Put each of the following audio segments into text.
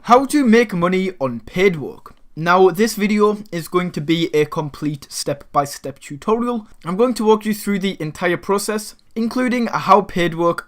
How to make money on paid work. Now this video is going to be a complete step-by-step tutorial. I'm going to walk you through the entire process, including how paid work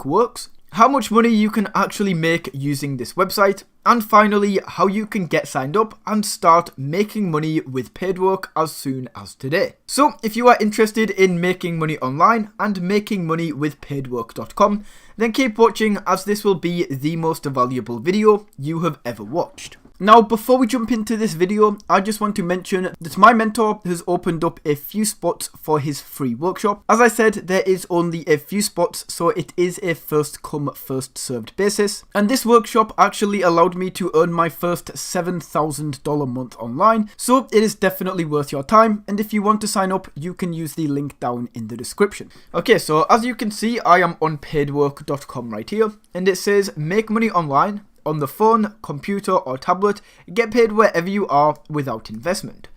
works, how much money you can actually make using this website, and finally how you can get signed up and start making money with paid work as soon as today. So if you are interested in making money online and making money with paidwork.com, then keep watching, as this will be the most valuable video you have ever watched. Now, before we jump into this video, I just want to mention that my mentor has opened up a few spots for his free workshop. As I said, there is only a few spots, so it is a first come, first served basis. And this workshop actually allowed me to earn my first $7,000 month online, so it is definitely worth your time. And if you want to sign up, you can use the link down in the description. Okay, so as you can see, I am on paidwork.com right here, and it says make money online on the phone, computer or tablet, get paid wherever you are without investment.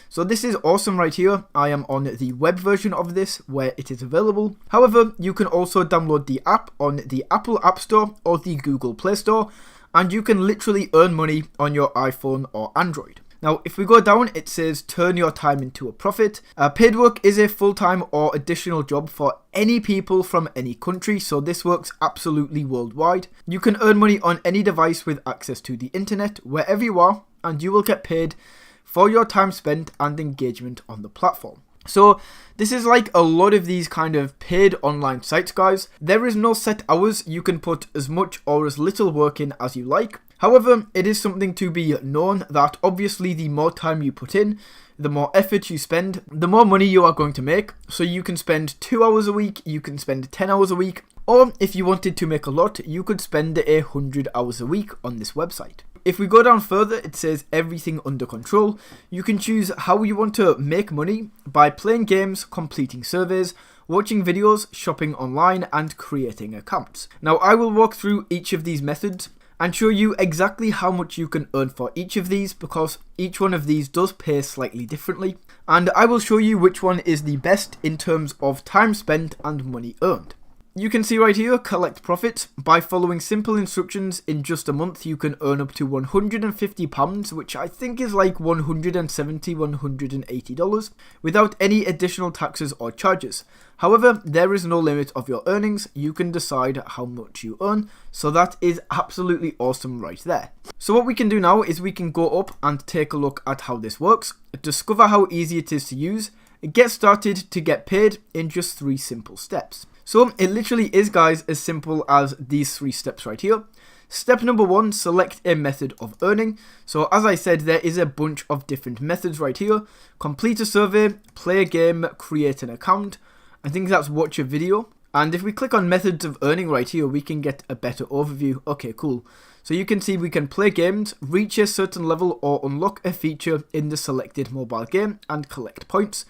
So this is awesome right here. I am on the web version of this where it is available. However, you can also download the app on the Apple App Store or the Google Play Store, and you can literally earn money on your iPhone or Android. Now, if we go down, it says turn your time into a profit. Paid work is a full-time or additional job for any people from any country, so this works absolutely worldwide. You can earn money on any device with access to the internet, wherever you are, and you will get paid for your time spent and engagement on the platform. So this is like a lot of these kind of paid online sites, guys. There is no set hours. You can put as much or as little work in as you like. However, it is something to be known that obviously the more time you put in, the more effort you spend, the more money you are going to make. So you can spend 2 hours a week, you can spend 10 hours a week, or if you wanted to make a lot, you could spend 100 hours a week on this website. If we go down further, it says everything under control. You can choose how you want to make money by playing games, completing surveys, watching videos, shopping online, and creating accounts. Now, I will walk through each of these methods and show you exactly how much you can earn for each of these, because each one of these does pay slightly differently, and I will show you which one is the best in terms of time spent and money earned. You can see right here, collect profits. By following simple instructions, in just a month you can earn up to £150, which I think is like $180 without any additional taxes or charges. However, there is no limit of your earnings. You can decide how much you earn, so that is absolutely awesome right there. So what we can do now is we can go up and take a look at how this works, discover how easy it is to use, get started to get paid in just 3 simple steps. So it literally is, guys, as simple as these 3 steps right here. Step number 1, select a method of earning. So as I said, there is a bunch of different methods right here. Complete a survey, play a game, create an account. I think that's watch a video. And if we click on methods of earning right here, we can get a better overview. Okay, cool. So you can see we can play games, reach a certain level, or unlock a feature in the selected mobile game and collect points.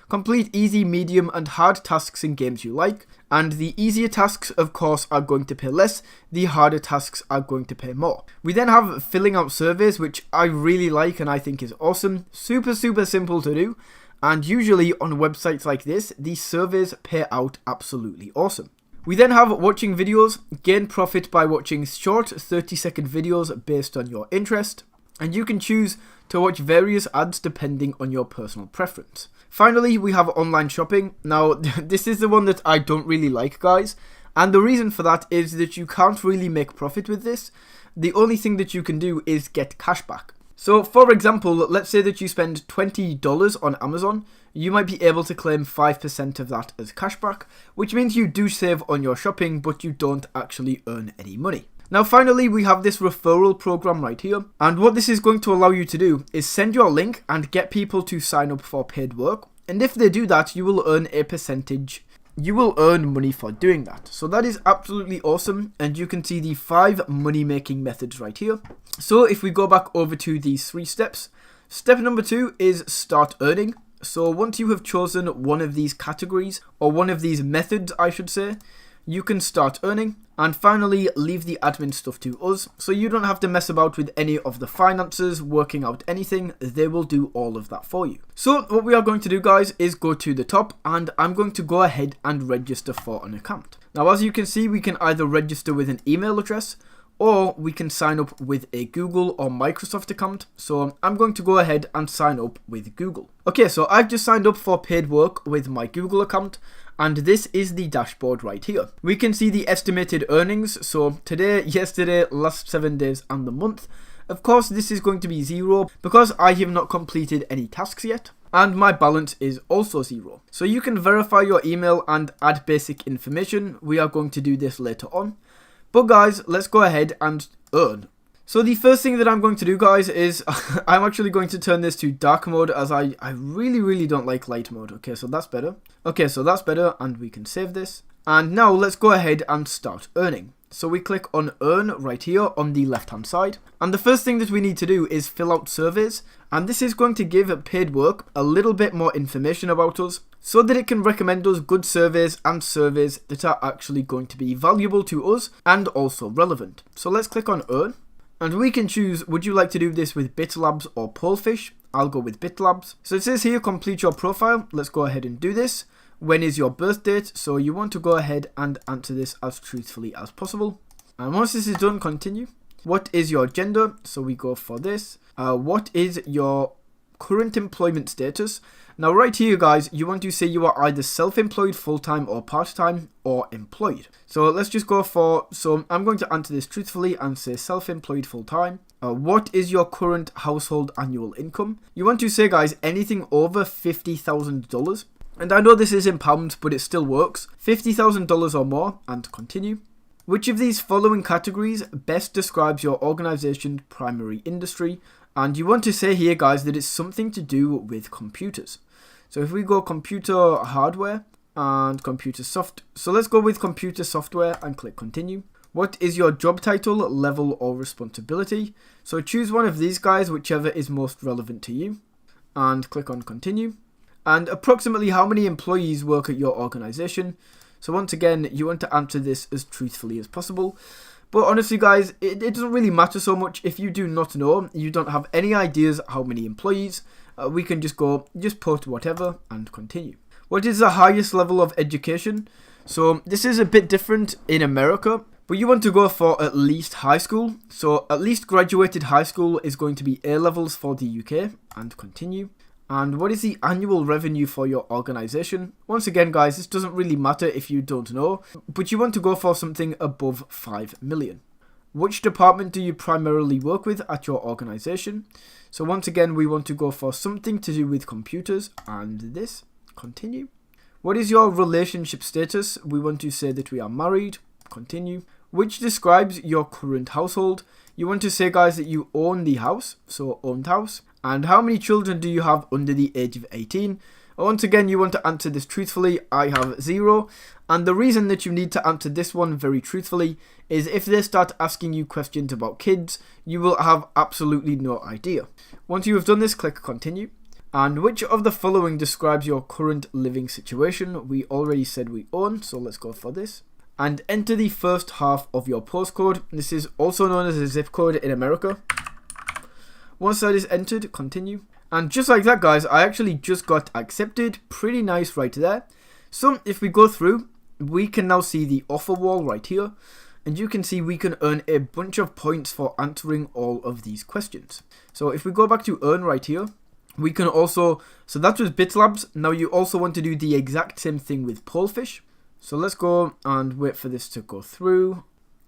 Complete easy, medium, and hard tasks in games you like. And the easier tasks, of course, are going to pay less. The harder tasks are going to pay more. We then have filling out surveys, which I really like and I think is awesome. Super simple to do. And usually on websites like this, these surveys pay out absolutely awesome. We then have watching videos. Gain profit by watching short 30-second videos based on your interest. And you can choose to watch various ads depending on your personal preference. Finally, we have online shopping. Now, this is the one that I don't really like, guys. And the reason for that is that you can't really make profit with this. The only thing that you can do is get cash back. So, for example, let's say that you spend $20 on Amazon. You might be able to claim 5% of that as cashback, which means you do save on your shopping, but you don't actually earn any money. Now finally, we have this referral program right here, and what this is going to allow you to do is send your link and get people to sign up for paid work, and if they do that, you will earn a percentage. You will earn money for doing that. So that is absolutely awesome, and you can see the 5 money making methods right here. So if we go back over to these 3 steps, step number 2 is start earning. So once you have chosen one of these categories, or one of these methods I should say, you can start earning. And finally, leave the admin stuff to us, so you don't have to mess about with any of the finances, working out anything. They will do all of that for you. So what we are going to do, guys, is go to the top, and I'm going to go ahead and register for an account. Now, as you can see, we can either register with an email address, or we can sign up with a Google or Microsoft account. So I'm going to go ahead and sign up with Google. Okay, so I've just signed up for paid work with my Google account, and this is the dashboard right here. We can see the estimated earnings. So today, yesterday, last 7 days, and the month. Of course, this is going to be 0 because I have not completed any tasks yet. And my balance is also 0. So you can verify your email and add basic information. We are going to do this later on. But guys, let's go ahead and earn. So the first thing that I'm going to do, guys, is I'm actually going to turn this to dark mode, as I really don't like light mode. Okay, so that's better. Okay, so that's better, and we can save this. And now let's go ahead and start earning. So we click on earn right here on the left hand side. And the first thing that we need to do is fill out surveys. And this is going to give paid work a little bit more information about us, so that it can recommend us good surveys and surveys that are actually going to be valuable to us and also relevant. So let's click on earn. And we can choose, would you like to do this with BitLabs or Polefish? I'll go with BitLabs. So it says here, complete your profile. Let's go ahead and do this. When is your birth date? So you want to go ahead and answer this as truthfully as possible. And once this is done, continue. What is your gender? So we go for this. What is your current employment status? Now right here, guys, you want to say you are either self-employed, full-time, or part-time, or employed. So let's just go for, so I'm going to answer this truthfully and say self-employed, full-time. What is your current household annual income? You want to say, guys, anything over $50,000. And I know this is in pounds, but it still works. $50,000 or more, and continue. Which of these following categories best describes your organization's primary industry? And you want to say here, guys, that it's something to do with computers. So if we go computer hardware and computer soft. So let's go with computer software and click continue. What is your job title, level, or responsibility? So choose one of these, guys, whichever is most relevant to you. And click on continue. And approximately how many employees work at your organization? So once again, you want to answer this as truthfully as possible. But honestly, guys, it doesn't really matter so much if you do not know, you don't have any ideas how many employees. We can just put whatever and continue. What is the highest level of education? So this is a bit different in America, but you want to go for at least high school. So at least graduated high school is going to be A levels for the UK, and continue. And what is the annual revenue for your organization? Once again, guys, this doesn't really matter if you don't know, but you want to go for something above 5 million. Which department do you primarily work with at your organization? So once again, we want to go for something to do with computers, and this, continue. What is your relationship status? We want to say that we are married, continue. Which describes your current household? You want to say, guys, that you own the house, so owned house. And how many children do you have under the age of 18? Once again, you want to answer this truthfully. I have 0. And the reason that you need to answer this one very truthfully is if they start asking you questions about kids, you will have absolutely no idea. Once you have done this, click continue. And which of the following describes your current living situation? We already said we own, so let's go for this. And enter the first half of your postcode. This is also known as a zip code in America. Once that is entered, continue. And just like that, guys, I actually just got accepted. Pretty nice right there. So if we go through, we can now see the offer wall right here. And you can see we can earn a bunch of points for answering all of these questions. So if we go back to earn right here, we can also, so that was BitLabs. Now you also want to do the exact same thing with Polefish. So let's go and wait for this to go through.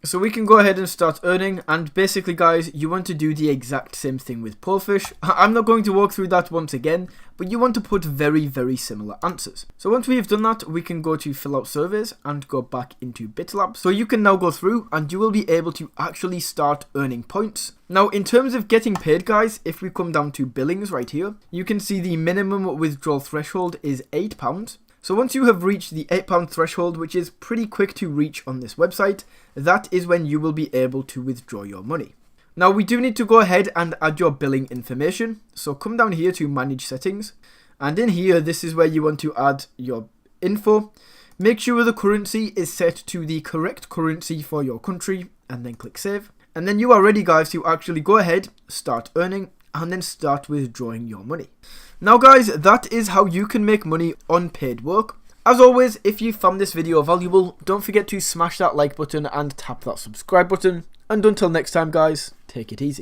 So we can go ahead and start earning, and basically, guys, you want to do the exact same thing with Polefish. I'm not going to walk through that once again, but you want to put very similar answers. So once we have done that, we can go to fill out surveys and go back into BitLab. So you can now go through and you will be able to actually start earning points. Now, in terms of getting paid, guys, if we come down to billings right here, you can see the minimum withdrawal threshold is £8. So once you have reached the £8 threshold, which is pretty quick to reach on this website, that is when you will be able to withdraw your money. Now we do need to go ahead and add your billing information. So come down here to manage settings. And in here, this is where you want to add your info. Make sure the currency is set to the correct currency for your country and then click save. And then you are ready, guys, to actually go ahead, start earning, and then start withdrawing your money. Now guys, that is how you can make money on paid work. As always, if you found this video valuable, don't forget to smash that like button and tap that subscribe button. And until next time guys, take it easy.